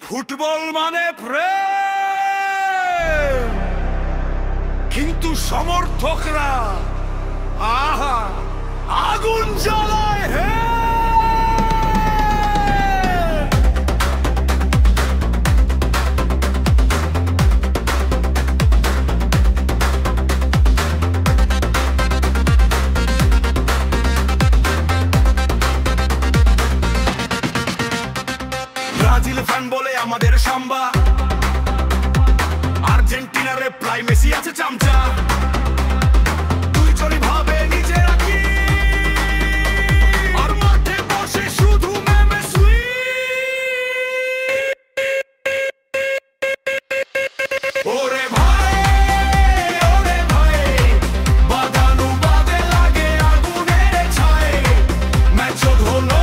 Football মানে প্রেম, কিন্তু সমর্থকরা আহা আগুন জ্বালায় হে। ব্রাজিল ফ্যান বলে আমাদের সাম্বা, আর্জেন্টিনার প্রায় মেসি আছে চামচা। দুইজনই ভাবে নিজেরা কি, আর মাঠে বসে শুধু মেমে সুই। ওরে ভাই বাদানু বাদে লাগে আগুনের ছায়। ম্যাচ হলো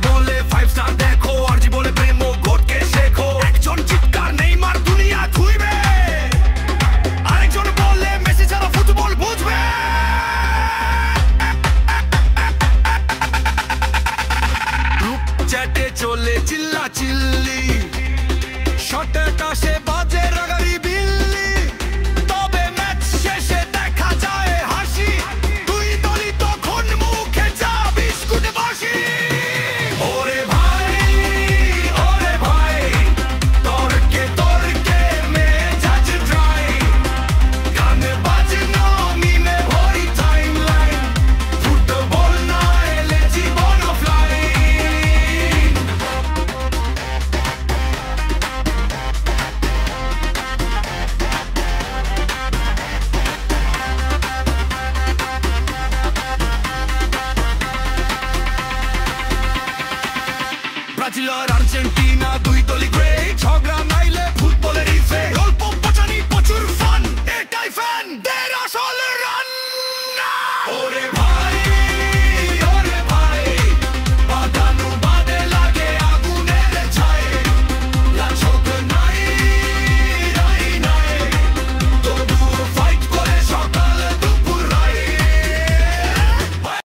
বলে 5 স্টার দেখো, আরজি বলে প্রেম ও গোটকে শেখো। একজন চিৎকার নেইমার দুনিয়া ধুইবে, আরেকজন বলে মেসি ছাড়া ফুটবল বুঝবে। গ্রুপ চ্যাটে চলে চিল্লা চিল্লি, শটে কাশে বাজে রাগারি বিল্লি। তবে ম্যাচ শেষে দেখা যায় হাসি, দুই দলই তখন মুখে চা বিস্কুট বাসি। Brasileira